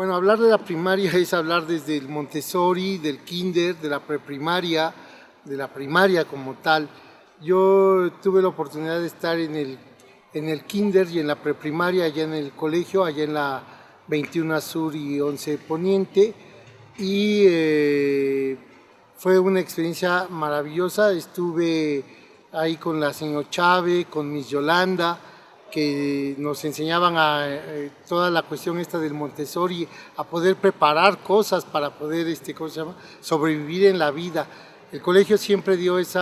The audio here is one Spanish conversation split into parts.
Bueno, hablar de la primaria es hablar desde el Montessori, del kinder, de la preprimaria, de la primaria como tal. Yo tuve la oportunidad de estar en el kinder y en la preprimaria, allá en el colegio, allá en la 21 Sur y 11 Poniente, y fue una experiencia maravillosa. Estuve ahí con la señora Chávez, con Miss Yolanda, que nos enseñaban toda la cuestión esta del Montessori, a poder preparar cosas para poder ¿cómo se llama? Sobrevivir en la vida. El colegio siempre dio ese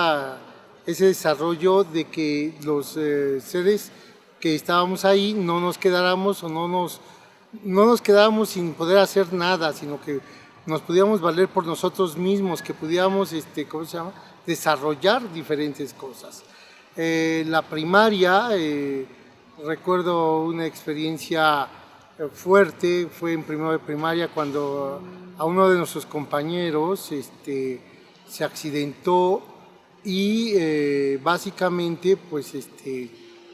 desarrollo de que los seres que estábamos ahí no nos quedáramos o no nos quedáramos sin poder hacer nada, sino que nos pudiéramos valer por nosotros mismos, que pudiéramos ¿cómo se llama? Desarrollar diferentes cosas. La primaria, recuerdo una experiencia fuerte, fue en primero de primaria cuando a uno de nuestros compañeros se accidentó y básicamente pues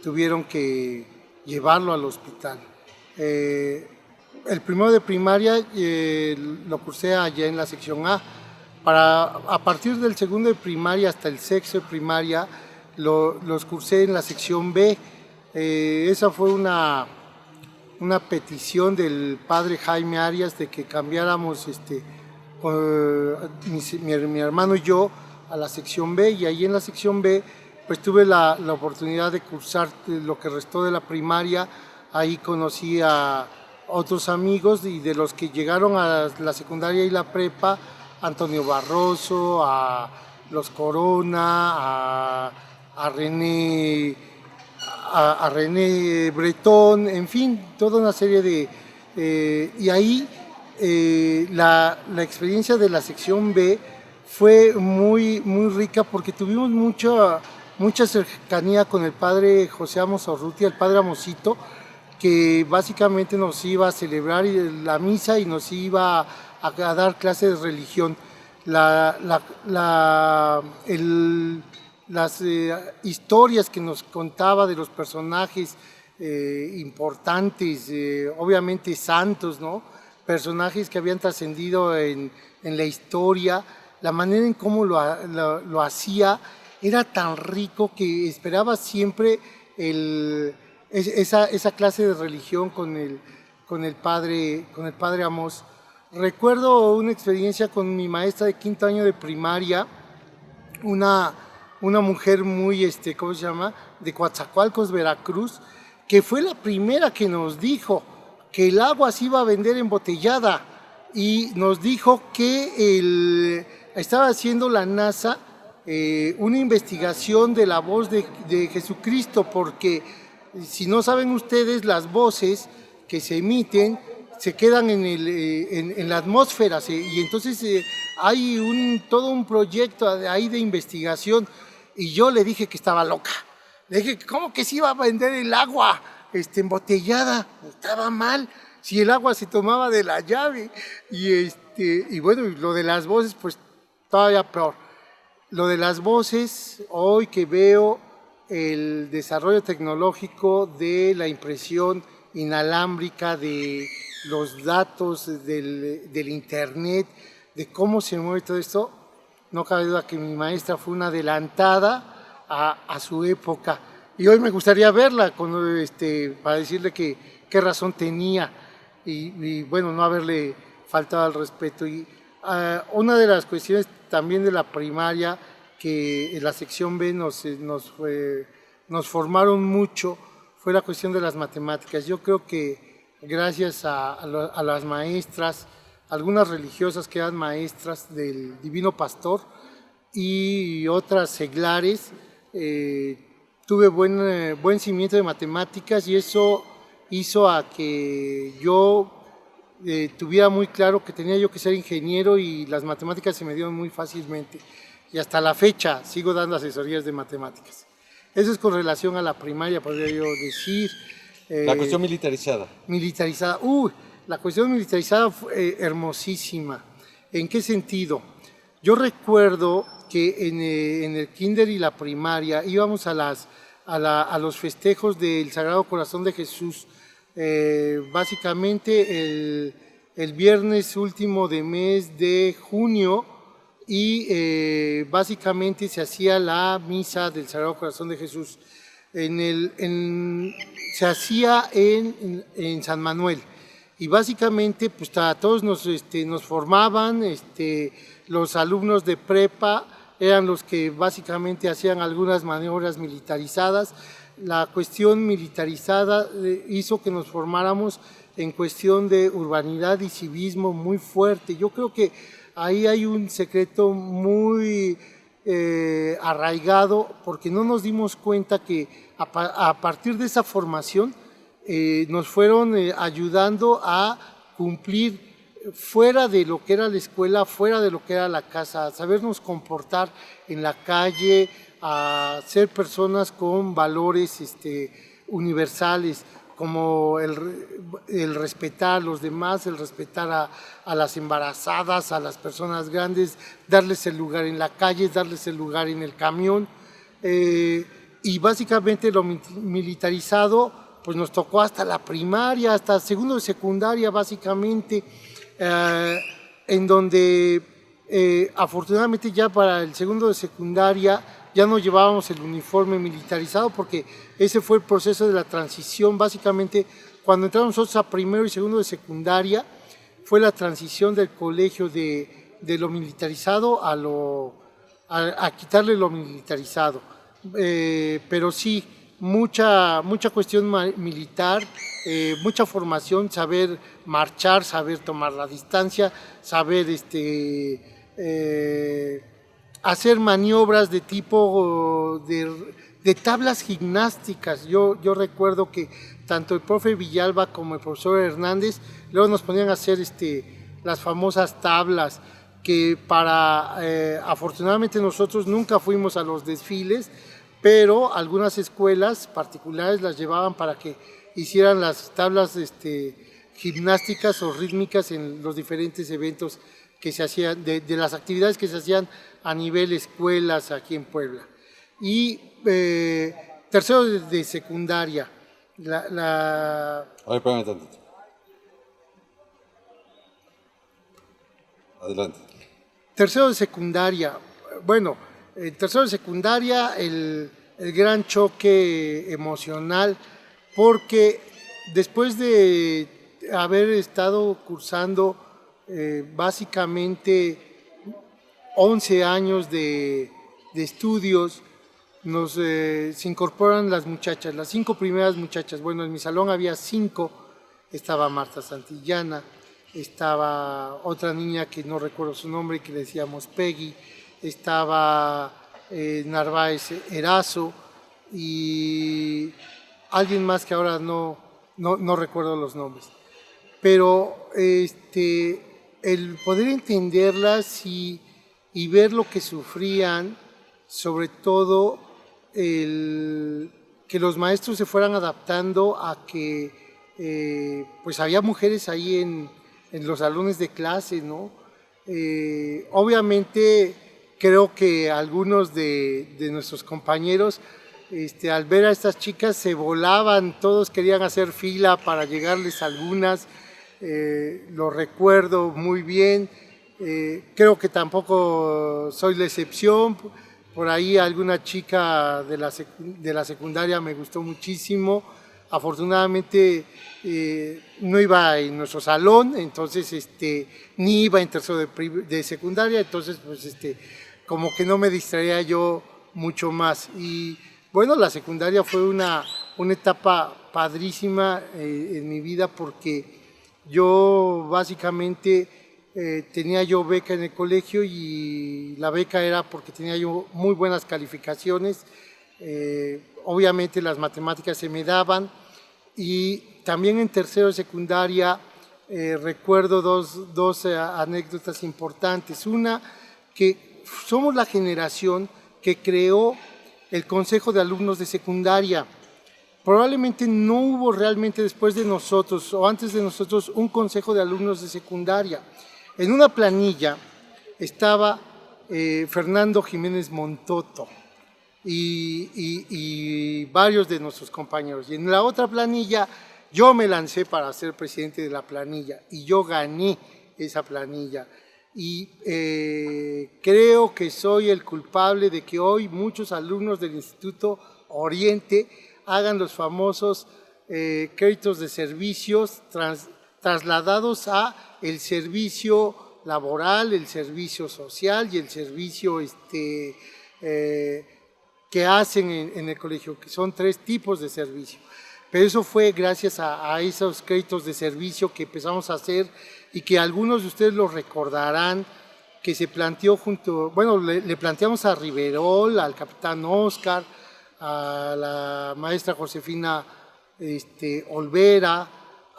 tuvieron que llevarlo al hospital. El primero de primaria lo cursé allá en la sección A. A partir del segundo de primaria hasta el sexto de primaria los cursé en la sección B. Esa fue una petición del padre Jaime Arias de que cambiáramos mi hermano y yo a la sección B, y ahí en la sección B pues tuve la oportunidad de cursar lo que restó de la primaria. Ahí conocí a otros amigos, y de los que llegaron a la secundaria y la prepa, Antonio Barroso, a los Corona, a René Bretón, en fin, toda una serie de... y ahí la experiencia de la sección B fue muy rica, porque tuvimos mucha cercanía con el padre José Amos Urrutia, el padre Amosito, que básicamente nos iba a celebrar la misa y nos iba a dar clases de religión. Las historias que nos contaba de los personajes importantes, obviamente santos, ¿no? Personajes que habían trascendido en la historia, la manera en cómo lo hacía era tan rico que esperaba siempre esa clase de religión con el padre Amos. Recuerdo una experiencia con mi maestra de quinto año de primaria, una mujer muy, ¿cómo se llama?, de Coatzacoalcos, Veracruz, que fue la primera que nos dijo que el agua se iba a vender embotellada, y nos dijo que estaba haciendo la NASA una investigación de la voz de Jesucristo, porque si no saben ustedes, las voces que se emiten se quedan en la atmósfera, y entonces hay todo un proyecto ahí de investigación. Y yo le dije que estaba loca. Le dije, ¿cómo que se iba a vender el agua embotellada? Estaba mal, si el agua se tomaba de la llave. Y bueno, lo de las voces, pues todavía peor. Lo de las voces, hoy que veo el desarrollo tecnológico de la impresión inalámbrica, de los datos del internet, de cómo se mueve todo esto, no cabe duda que mi maestra fue una adelantada a su época. Y hoy me gustaría verla para decirle qué razón tenía y bueno, no haberle faltado al respeto. Y una de las cuestiones también de la primaria, que en la sección B nos formaron mucho, fue la cuestión de las matemáticas. Yo creo que gracias a las maestras, algunas religiosas que eran maestras del Divino Pastor y otras seglares, tuve buen cimiento de matemáticas, y eso hizo a que yo tuviera muy claro que tenía yo que ser ingeniero, y las matemáticas se me dieron muy fácilmente, y hasta la fecha sigo dando asesorías de matemáticas. Eso es con relación a la primaria, podría yo decir. La cuestión militarizada. Militarizada. La cuestión militarizada fue hermosísima. ¿En qué sentido? Yo recuerdo que en el kinder y la primaria íbamos a los festejos del Sagrado Corazón de Jesús. Básicamente el viernes último de mes de junio y básicamente se hacía la misa del Sagrado Corazón de Jesús. Se hacía en San Manuel y básicamente pues a todos nos formaban, los alumnos de prepa eran los que básicamente hacían algunas maniobras militarizadas. La cuestión militarizada hizo que nos formáramos en cuestión de urbanidad y civismo muy fuerte. Yo creo que ahí hay un secreto muy arraigado, porque no nos dimos cuenta que a partir de esa formación nos fueron ayudando a cumplir fuera de lo que era la escuela, fuera de lo que era la casa, a sabernos comportar en la calle, a ser personas con valores universales, como el respetar a los demás, el respetar a las embarazadas, a las personas grandes, darles el lugar en la calle, darles el lugar en el camión. Y básicamente lo militarizado pues nos tocó hasta la primaria, hasta segundo de secundaria básicamente, en donde afortunadamente ya para el segundo de secundaria ya no llevábamos el uniforme militarizado, porque ese fue el proceso de la transición. Básicamente, cuando entramos nosotros a primero y segundo de secundaria, fue la transición del colegio de lo militarizado a quitarle lo militarizado. Pero sí, mucha cuestión militar, mucha formación, saber marchar, saber tomar la distancia, saber hacer maniobras de tipo de tablas gimnásticas. Yo recuerdo que tanto el profe Villalba como el profesor Hernández luego nos ponían a hacer las famosas tablas, que afortunadamente nosotros nunca fuimos a los desfiles, pero algunas escuelas particulares las llevaban para que hicieran las tablas gimnásticas o rítmicas en los diferentes eventos que se hacían, de las actividades que se hacían a nivel escuelas aquí en Puebla. Y tercero de secundaria. A ver, espérame tantito. Adelante. Tercero de secundaria. Bueno, tercero de secundaria, el gran choque emocional, porque después de haber estado cursando básicamente 11 años de estudios, se incorporan las muchachas, las 5 primeras muchachas. Bueno, en mi salón había 5, estaba Marta Santillana, estaba otra niña que no recuerdo su nombre, que le decíamos Peggy, estaba Narváez Erazo y alguien más que ahora no recuerdo los nombres. Pero el poder entenderlas y ver lo que sufrían, sobre todo que los maestros se fueran adaptando a que pues había mujeres ahí en los salones de clase, ¿no? Obviamente creo que algunos de nuestros compañeros al ver a estas chicas se volaban, todos querían hacer fila para llegarles algunas, lo recuerdo muy bien. Creo que tampoco soy la excepción. Por ahí alguna chica de la secundaria me gustó muchísimo. Afortunadamente no iba en nuestro salón, entonces ni iba en tercero de secundaria, entonces pues como que no me distraía yo mucho más. Y bueno, la secundaria fue una etapa padrísima en mi vida, porque yo básicamente tenía yo beca en el colegio, y la beca era porque tenía yo muy buenas calificaciones. Obviamente las matemáticas se me daban, y también en tercero de secundaria recuerdo dos anécdotas importantes. Una, que somos la generación que creó el Consejo de Alumnos de Secundaria. Probablemente no hubo realmente después de nosotros o antes de nosotros un Consejo de Alumnos de Secundaria. En una planilla estaba Fernando Jiménez Montoto y varios de nuestros compañeros. Y en la otra planilla Yo me lancé para ser presidente de la planilla y yo gané esa planilla. Y creo que soy el culpable de que hoy muchos alumnos del Instituto Oriente hagan los famosos créditos de servicios trasladados a el servicio laboral, el servicio social y el servicio que hacen en el colegio, que son 3 tipos de servicio. Pero eso fue gracias a esos créditos de servicio que empezamos a hacer y que algunos de ustedes lo recordarán, que se planteó le planteamos a Riverol, al capitán Oscar, a la maestra Josefina Olvera,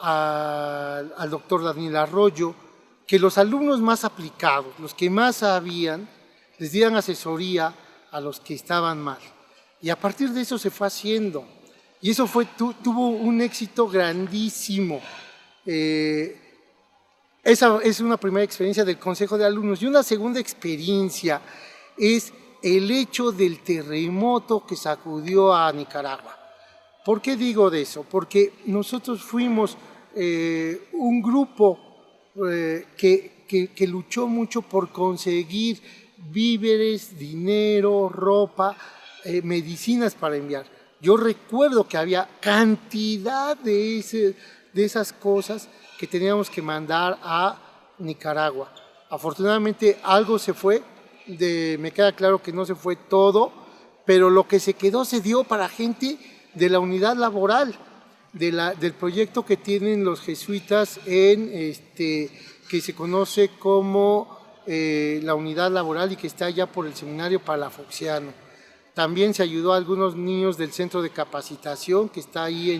al doctor Daniel Arroyo, que los alumnos más aplicados, los que más sabían, les dieran asesoría a los que estaban mal. Y a partir de eso se fue haciendo. Y eso tuvo un éxito grandísimo. Esa es una primera experiencia del Consejo de Alumnos. Y una segunda experiencia es el hecho del terremoto que sacudió a Nicaragua. ¿Por qué digo de eso? Porque nosotros fuimos un grupo que luchó mucho por conseguir víveres, dinero, ropa, medicinas para enviar. Yo recuerdo que había cantidad de esas cosas que teníamos que mandar a Nicaragua. Afortunadamente algo se fue, me queda claro que no se fue todo, pero lo que se quedó se dio para gente de la unidad laboral, del proyecto que tienen los jesuitas que se conoce como la unidad laboral y que está allá por el seminario Palafoxiano. También se ayudó a algunos niños del centro de capacitación que está ahí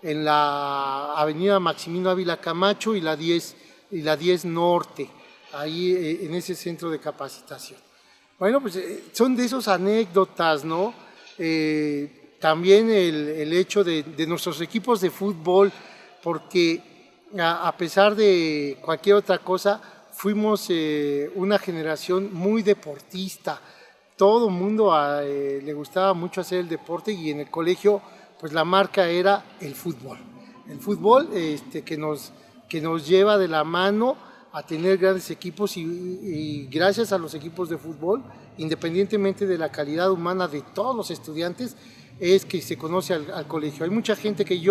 en la avenida Maximino Ávila Camacho y la 10 Norte, ahí en ese centro de capacitación. Bueno, pues son de esas anécdotas, ¿no? También el hecho de nuestros equipos de fútbol, porque a pesar de cualquier otra cosa, fuimos una generación muy deportista. Todo el mundo le gustaba mucho hacer el deporte y en el colegio pues la marca era el fútbol. El fútbol que nos lleva de la mano a tener grandes equipos y gracias a los equipos de fútbol, independientemente de la calidad humana de todos los estudiantes, es que se conoce al colegio. Hay mucha gente que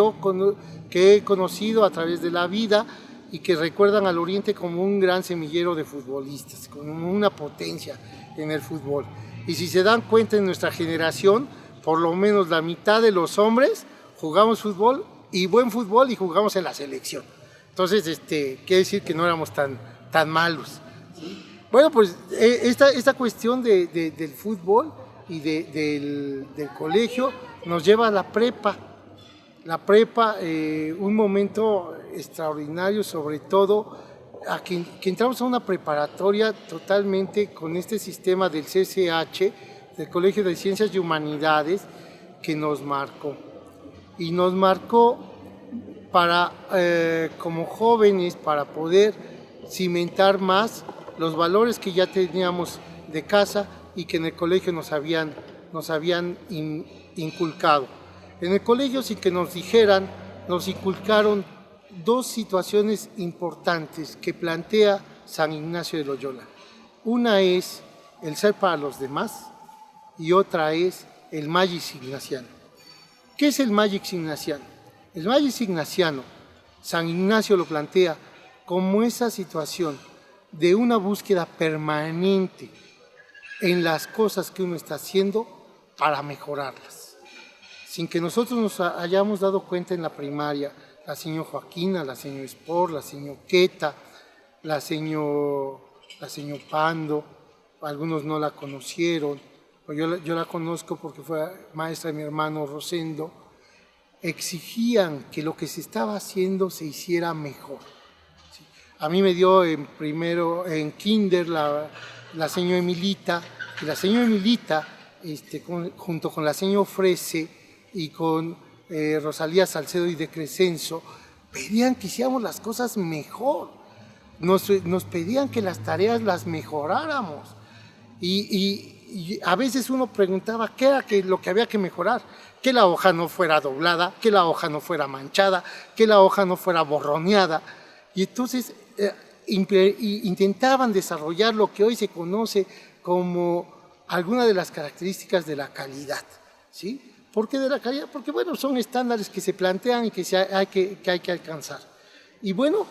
he conocido a través de la vida y que recuerdan al Oriente como un gran semillero de futbolistas, como una potencia en el fútbol. Y si se dan cuenta, en nuestra generación, por lo menos la mitad de los hombres jugamos fútbol y buen fútbol y jugamos en la selección. Entonces, quiere decir que no éramos tan malos, ¿sí? Bueno, pues esta cuestión del fútbol y del colegio nos lleva a la prepa. La prepa, un momento extraordinario, sobre todo a que entramos a una preparatoria totalmente con este sistema del CCH, del Colegio de Ciencias y Humanidades, que nos marcó. Y nos marcó como jóvenes, para poder cimentar más los valores que ya teníamos de casa y que en el colegio nos habían inculcado. En el colegio, sin que nos dijeran, nos inculcaron 2 situaciones importantes que plantea San Ignacio de Loyola. Una es el ser para los demás y otra es el Magis Ignaciano. ¿Qué es el Magis Ignaciano? El Magis Ignaciano, San Ignacio lo plantea como esa situación de una búsqueda permanente en las cosas que uno está haciendo para mejorarlas. Sin que nosotros nos hayamos dado cuenta en la primaria, la señora Joaquina, la señora Spor, la señora Queta, la señora Pando, algunos no la conocieron, yo la conozco porque fue maestra de mi hermano Rosendo, exigían que lo que se estaba haciendo se hiciera mejor. ¿Sí? A mí me dio en kinder la señora Emilita, y la señora Emilita, junto con la señora Ofrece y con Rosalía Salcedo y de Crescenzo, pedían que hiciéramos las cosas mejor, nos pedían que las tareas las mejoráramos y y a veces uno preguntaba qué era lo que había que mejorar, que la hoja no fuera doblada, que la hoja no fuera manchada, que la hoja no fuera borroneada. Y entonces intentaban desarrollar lo que hoy se conoce como alguna de las características de la calidad, ¿sí? ¿Por qué de la calidad? Porque, bueno, son estándares que se plantean y que hay que alcanzar. Y bueno,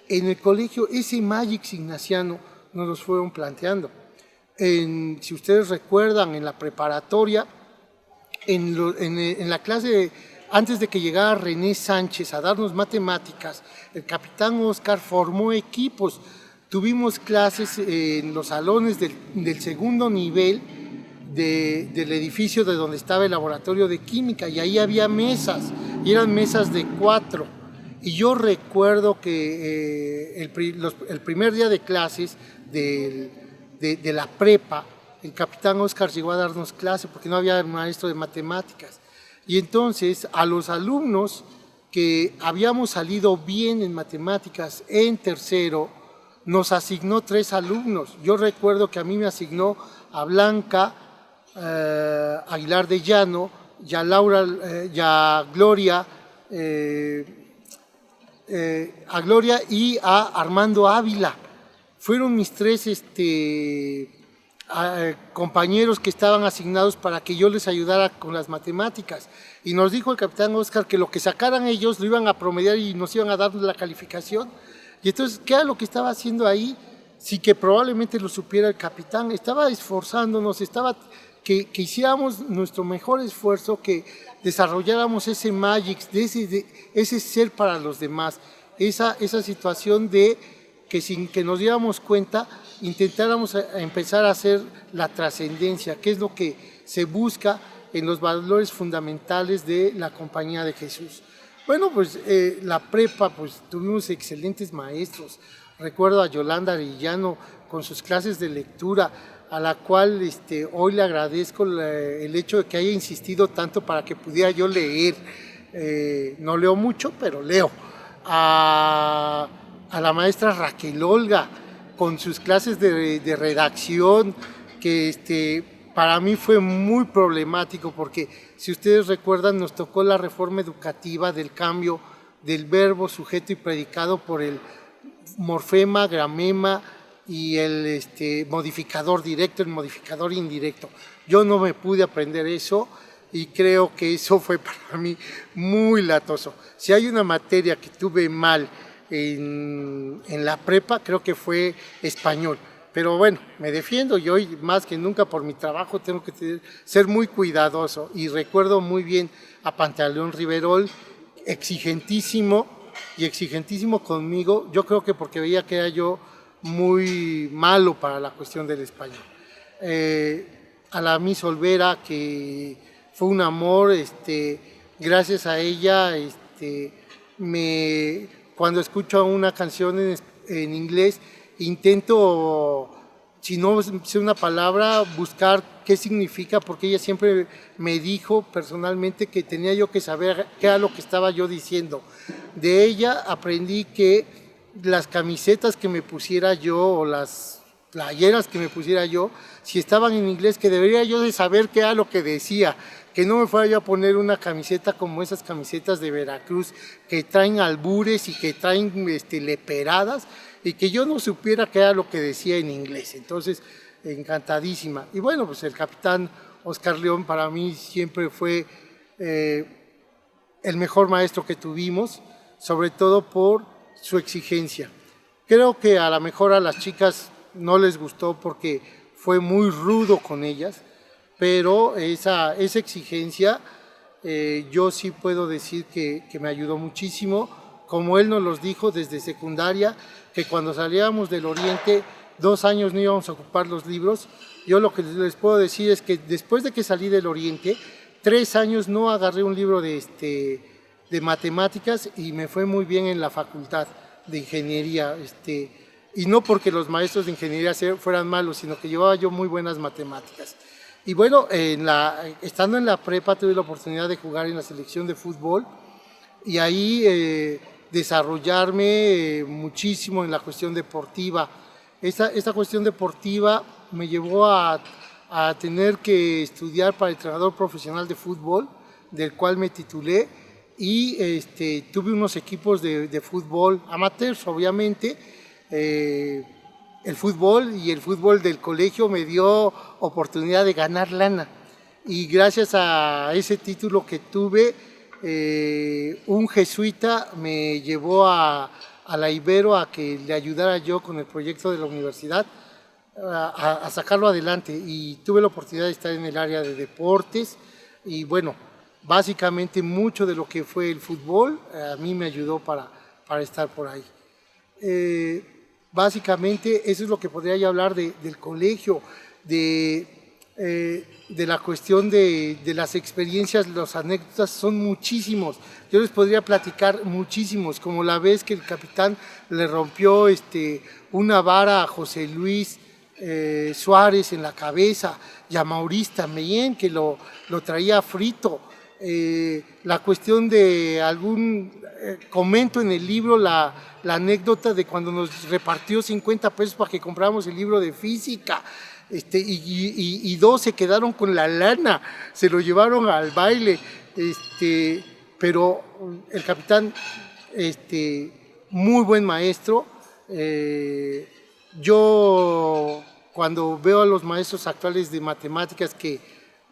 en el colegio ese Magix ignaciano nos los fueron planteando. Si ustedes recuerdan, en la preparatoria, en la clase, antes de que llegara René Sánchez a darnos matemáticas, el capitán Oscar formó equipos. Tuvimos clases en los salones del segundo nivel del edificio de donde estaba el laboratorio de química, y ahí había mesas, y eran mesas de 4. Y yo recuerdo que el primer día de clases de la prepa, el capitán Oscar llegó a darnos clase porque no había maestro de matemáticas. Y entonces a los alumnos que habíamos salido bien en matemáticas en tercero, nos asignó 3 alumnos. Yo recuerdo que a mí me asignó a Blanca Aguilar de Llano, y a Laura, y a Gloria, y a Armando Ávila. Fueron mis 3 compañeros que estaban asignados para que yo les ayudara con las matemáticas. Y nos dijo el capitán Oscar que lo que sacaran ellos lo iban a promediar y nos iban a dar la calificación. Y entonces, ¿qué era lo que estaba haciendo ahí? Sí, que probablemente lo supiera el capitán. Estaba esforzándonos, que hiciéramos nuestro mejor esfuerzo, que desarrolláramos ese Magix, ese ser para los demás, esa situación de que sin que nos diéramos cuenta, intentáramos empezar a hacer la trascendencia, que es lo que se busca en los valores fundamentales de la Compañía de Jesús. Bueno, pues la prepa, pues tuvimos excelentes maestros. Recuerdo a Yolanda Arellano con sus clases de lectura, a la cual hoy le agradezco el hecho de que haya insistido tanto para que pudiera yo leer. No leo mucho, pero leo. A la maestra Raquel Olga con sus clases de redacción, que para mí fue muy problemático, porque si ustedes recuerdan, nos tocó la reforma educativa del cambio del verbo, sujeto y predicado por el morfema, gramema y el modificador directo, el modificador indirecto. Yo no me pude aprender eso y creo que eso fue para mí muy latoso. Si hay una materia que tuve mal en la prepa, creo que fue español. Pero bueno, me defiendo y hoy más que nunca por mi trabajo tengo que ser muy cuidadoso. Y recuerdo muy bien a Pantaleón Riverol, exigentísimo conmigo. Yo creo que porque veía que era yo muy malo para la cuestión del español. A la Miss Olvera, que fue un amor, gracias a ella, cuando escucho una canción en inglés, intento, si no sé una palabra, buscar qué significa, porque ella siempre me dijo personalmente que tenía yo que saber qué era lo que estaba yo diciendo. De ella aprendí que las camisetas que me pusiera yo o las playeras que me pusiera yo, si estaban en inglés, que debería yo de saber qué era lo que decía, que no me fuera yo a poner una camiseta como esas camisetas de Veracruz que traen albures y que traen leperadas, y que yo no supiera qué era lo que decía en inglés. Entonces, encantadísima. Y bueno, pues el capitán Oscar León para mí siempre fue el mejor maestro que tuvimos, sobre todo por su exigencia. Creo que a lo mejor a las chicas no les gustó porque fue muy rudo con ellas, pero esa exigencia yo sí puedo decir que me ayudó muchísimo, como él nos los dijo desde secundaria, que cuando salíamos del Oriente 2 años no íbamos a ocupar los libros. Yo lo que les puedo decir es que después de que salí del Oriente, 3 años no agarré un libro de matemáticas y me fue muy bien en la facultad de ingeniería, y no porque los maestros de ingeniería fueran malos, sino que llevaba yo muy buenas matemáticas. Y bueno, estando en la prepa tuve la oportunidad de jugar en la selección de fútbol y ahí desarrollarme muchísimo en la cuestión deportiva. Esta cuestión deportiva me llevó a a tener que estudiar para entrenador profesional de fútbol, del cual me titulé, y tuve unos equipos de fútbol amateurs, obviamente. El fútbol y el fútbol del colegio me dio oportunidad de ganar lana, y gracias a ese título que tuve, un jesuita me llevó a la Ibero a que le ayudara yo con el proyecto de la universidad, a sacarlo adelante, y tuve la oportunidad de estar en el área de deportes, y bueno, básicamente mucho de lo que fue el fútbol a mí me ayudó para estar por ahí. Básicamente eso es lo que podría yo hablar del colegio, de la cuestión de las experiencias. Las anécdotas son muchísimos, yo les podría platicar muchísimos, como la vez que el capitán le rompió una vara a José Luis Suárez en la cabeza, y a Maurice también, que lo traía frito. La cuestión de comento en el libro la anécdota de cuando nos repartió 50 pesos para que compráramos el libro de física, y 2 se quedaron con la lana, se lo llevaron al baile, pero el capitán, muy buen maestro. Yo cuando veo a los maestros actuales de matemáticas, que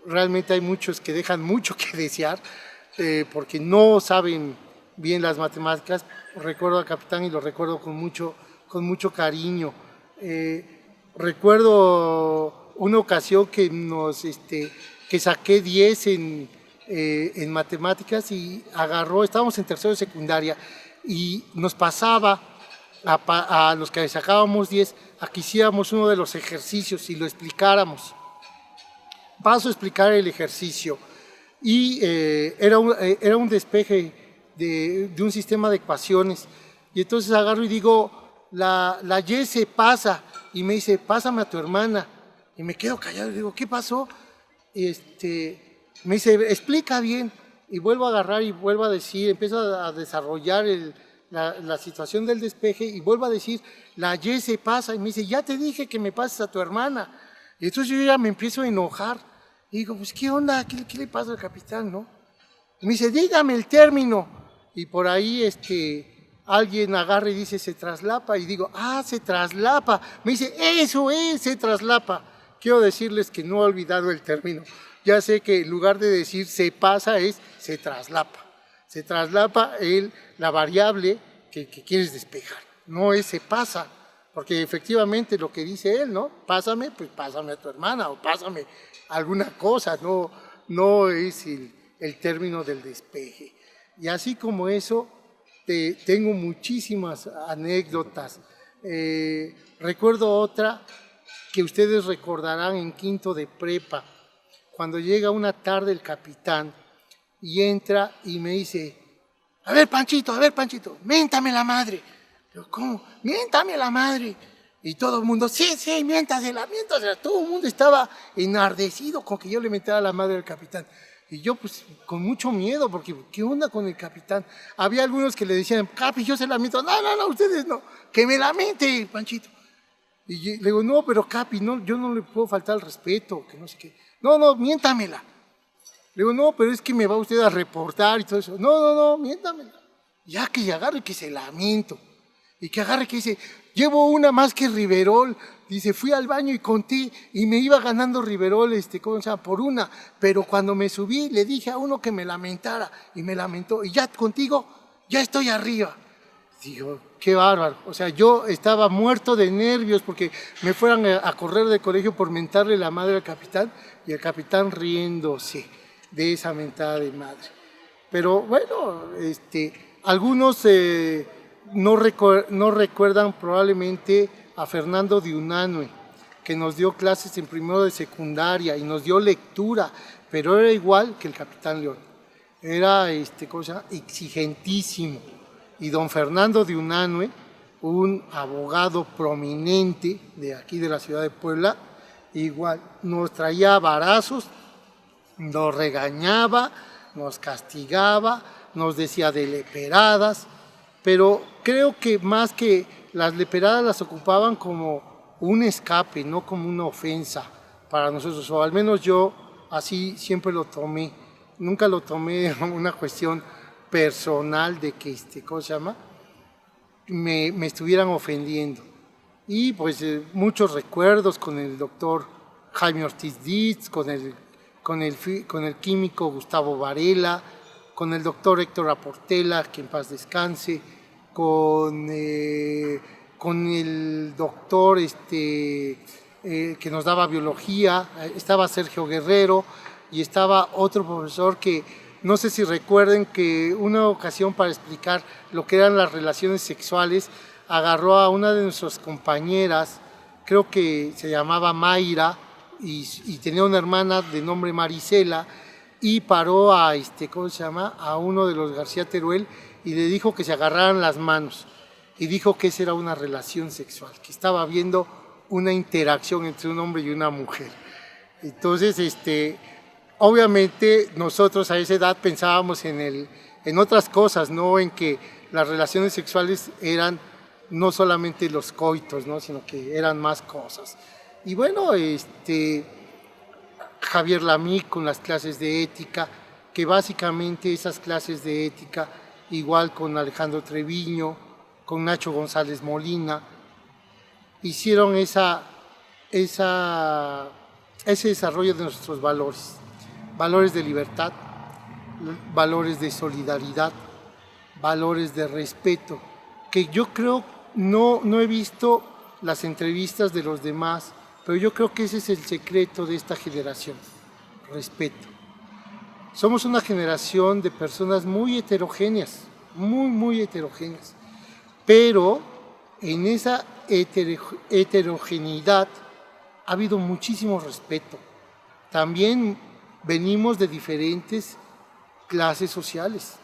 realmente hay muchos que dejan mucho que desear, porque no saben bien las matemáticas, recuerdo al capitán y lo recuerdo con mucho cariño. Recuerdo una ocasión que saqué 10 en matemáticas, y estábamos en tercero de secundaria, y nos pasaba a los que sacábamos 10 a que hiciéramos uno de los ejercicios y lo explicáramos. Paso a explicar el ejercicio, y era un despeje de un sistema de ecuaciones, y entonces agarro y digo, la Y se pasa, y me dice, pásame a tu hermana, y me quedo callado y digo, ¿qué pasó? Me dice, explica bien, y vuelvo a agarrar y vuelvo a decir, empiezo a desarrollar la situación del despeje, y vuelvo a decir, la Y se pasa, y me dice, ya te dije que me pases a tu hermana. Y entonces yo ya me empiezo a enojar, y digo, pues ¿qué onda? ¿Qué le pasa al capitán, no? Y me dice, dígame el término, y por ahí alguien agarra y dice, se traslapa, y digo, se traslapa. Me dice, eso es, se traslapa. Quiero decirles que no he olvidado el término. Ya sé que en lugar de decir se pasa, es se traslapa. Se traslapa la variable que quieres despejar. No es se pasa, porque efectivamente lo que dice él, ¿no? Pásame, pues pásame a tu hermana, o pásame alguna cosa, no es el término del despeje. Y así como eso, tengo muchísimas anécdotas. Recuerdo otra que ustedes recordarán en quinto de prepa, cuando llega una tarde el capitán y entra y me dice, a ver Panchito, miéntame la madre. Yo, ¿cómo? Miéntame la madre. Y todo el mundo, sí, miéntasela. Todo el mundo estaba enardecido con que yo le mentara la madre al capitán. Y yo, pues, con mucho miedo, porque, ¿qué onda con el capitán? Había algunos que le decían, Capi, yo se la miento. No, ustedes no, que me la miente, Panchito. Y le digo, no, pero Capi, no, yo no le puedo faltar el respeto, que no sé qué. No, miéntamela. Le digo, no, pero es que me va usted a reportar y todo eso. No, miéntamela. Ya que agarre que se la miento. Y que agarre que dice, llevo una más que Riverol. Dice, fui al baño y conté y me iba ganando Riverol, ¿cómo se llama? Por una. Pero cuando me subí le dije a uno que me lamentara y me lamentó. Y ya contigo, ya estoy arriba. Digo, qué bárbaro. O sea, yo estaba muerto de nervios porque me fueran a correr de colegio por mentarle la madre al capitán, y el capitán riéndose de esa mentada de madre. Pero bueno, algunos no recuerdan probablemente a Fernando de Unanue, que nos dio clases en primero de secundaria y nos dio lectura, pero era igual que el capitán León. Era ¿cómo se llama? Exigentísimo. Y don Fernando de Unanue, un abogado prominente de aquí de la ciudad de Puebla, igual nos traía varazos, nos regañaba, nos castigaba, nos decía de leperadas, pero creo que más que las leperadas las ocupaban como un escape, no como una ofensa, para nosotros, o al menos yo así siempre lo tomé. Nunca lo tomé una cuestión personal de que, ¿cómo se llama? Me estuvieran ofendiendo. Y pues muchos recuerdos con el doctor Jaime Ortiz Dietz, con el químico Gustavo Varela, con el doctor Héctor Aportela, que en paz descanse, con el doctor que nos daba biología, estaba Sergio Guerrero y estaba otro profesor que no sé si recuerden que una ocasión para explicar lo que eran las relaciones sexuales agarró a una de nuestras compañeras, creo que se llamaba Mayra y tenía una hermana de nombre Marisela y paró a ¿cómo se llama? A uno de los García Teruel y le dijo que se agarraran las manos y dijo que esa era una relación sexual, que estaba viendo una interacción entre un hombre y una mujer. Entonces, obviamente nosotros a esa edad pensábamos en otras cosas, no en que las relaciones sexuales eran no solamente los coitos, ¿no? Sino que eran más cosas. Y bueno, Javier Lamy con las clases de ética, que básicamente esas clases de ética, igual con Alejandro Treviño, con Nacho González Molina, hicieron ese desarrollo de nuestros valores. Valores de libertad, valores de solidaridad, valores de respeto, que yo creo, no he visto las entrevistas de los demás, pero yo creo que ese es el secreto de esta generación, respeto. Somos una generación de personas muy heterogéneas, muy heterogéneas, pero en esa heterogeneidad ha habido muchísimo respeto. También venimos de diferentes clases sociales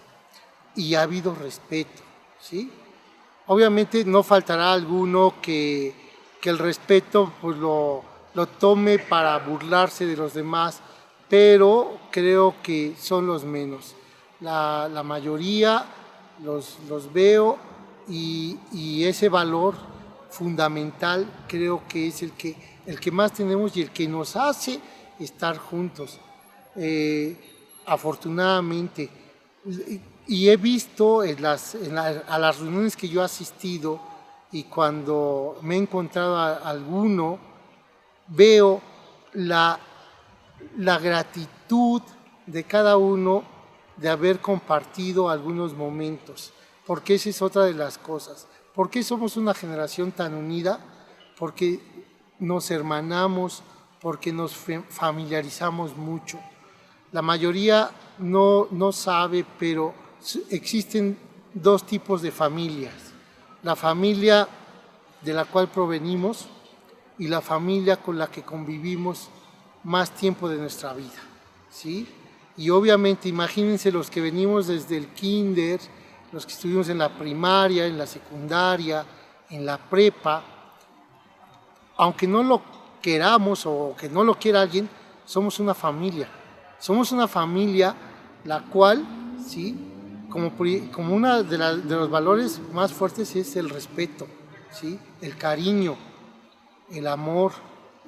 y ha habido respeto, ¿sí? Obviamente no faltará alguno que el respeto pues, lo tome para burlarse de los demás, pero creo que son los menos. La mayoría los veo y ese valor fundamental creo que es el que más tenemos y el que nos hace estar juntos. Afortunadamente, y he visto a las reuniones que yo he asistido y cuando me he encontrado a alguno, veo la gratitud de cada uno de haber compartido algunos momentos, porque esa es otra de las cosas. ¿Por qué somos una generación tan unida? Porque nos hermanamos, porque nos familiarizamos mucho. La mayoría no sabe, pero existen dos tipos de familias. La familia de la cual provenimos y la familia con la que convivimos más tiempo de nuestra vida, ¿sí? Y obviamente imagínense los que venimos desde el kinder, los que estuvimos en la primaria, en la secundaria, en la prepa, aunque no lo queramos o que no lo quiera alguien, somos una familia. Somos una familia la cual, ¿sí? Como uno de los valores más fuertes es el respeto, ¿sí? El cariño, el amor.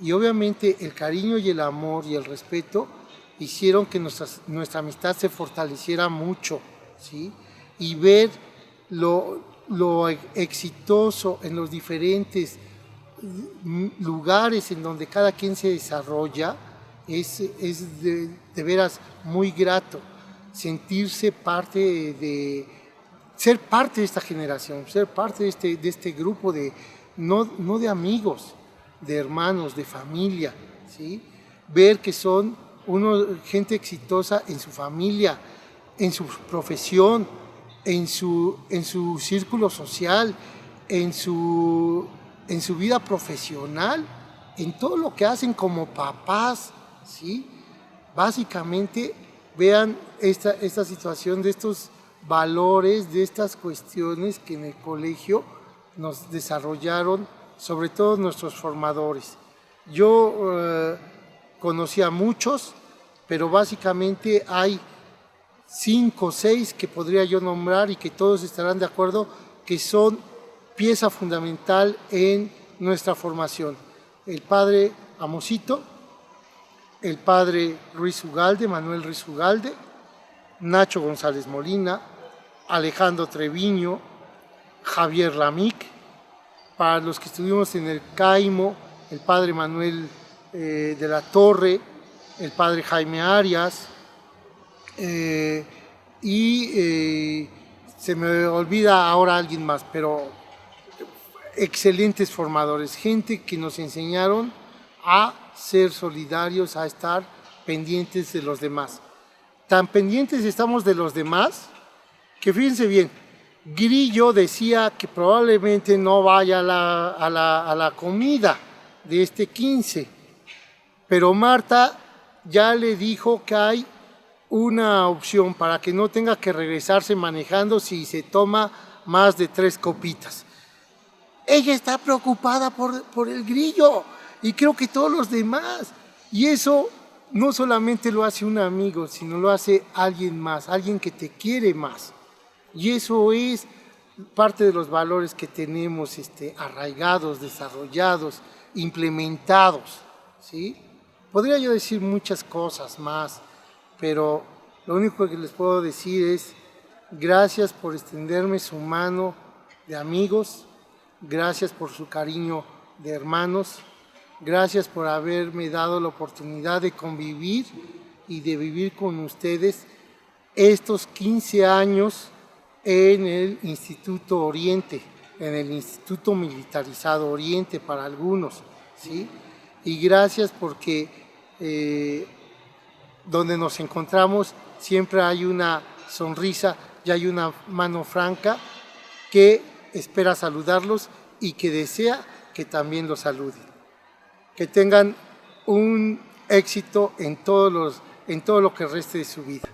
Y obviamente el cariño y el amor y el respeto hicieron que nuestra amistad se fortaleciera mucho, ¿sí? Y ver lo exitoso en los diferentes lugares en donde cada quien se desarrolla es de veras muy grato. Sentirse ser parte de esta generación, ser parte de este grupo no de amigos, de hermanos, de familia, ¿sí? Ver que son gente exitosa en su familia, en su profesión, en su círculo social, en su vida profesional, en todo lo que hacen como papás, ¿sí? Básicamente, vean esta situación de estos valores, de estas cuestiones que en el colegio nos desarrollaron, sobre todo nuestros formadores. Yo conocí a muchos, pero básicamente hay 5 o 6 que podría yo nombrar y que todos estarán de acuerdo que son pieza fundamental en nuestra formación. El padre Amosito, el padre Ruiz Ugalde, Manuel Ruiz Ugalde, Nacho González Molina, Alejandro Treviño, Javier Lamic, para los que estuvimos en el Caimo, el padre Manuel de la Torre, el padre Jaime Arias, se me olvida ahora alguien más, pero excelentes formadores, gente que nos enseñaron a ser solidarios, a estar pendientes de los demás. Tan pendientes estamos de los demás que fíjense bien, Grillo decía que probablemente no vaya a la comida de este 15, pero Marta ya le dijo que hay una opción para que no tenga que regresarse manejando si se toma más de 3 copitas. Ella está preocupada por el Grillo y creo que todos los demás. Y eso no solamente lo hace un amigo, sino lo hace alguien más, alguien que te quiere más. Y eso es parte de los valores que tenemos arraigados, desarrollados, implementados, ¿sí? Podría yo decir muchas cosas más, pero lo único que les puedo decir es gracias por extenderme su mano de amigos, gracias por su cariño de hermanos, gracias por haberme dado la oportunidad de convivir y de vivir con ustedes estos 15 años en el Instituto Oriente, en el Instituto Militarizado Oriente para algunos, ¿sí? Y gracias porque donde nos encontramos siempre hay una sonrisa y hay una mano franca que espera saludarlos y que desea que también los saluden. Que tengan un éxito en todo lo que reste de su vida.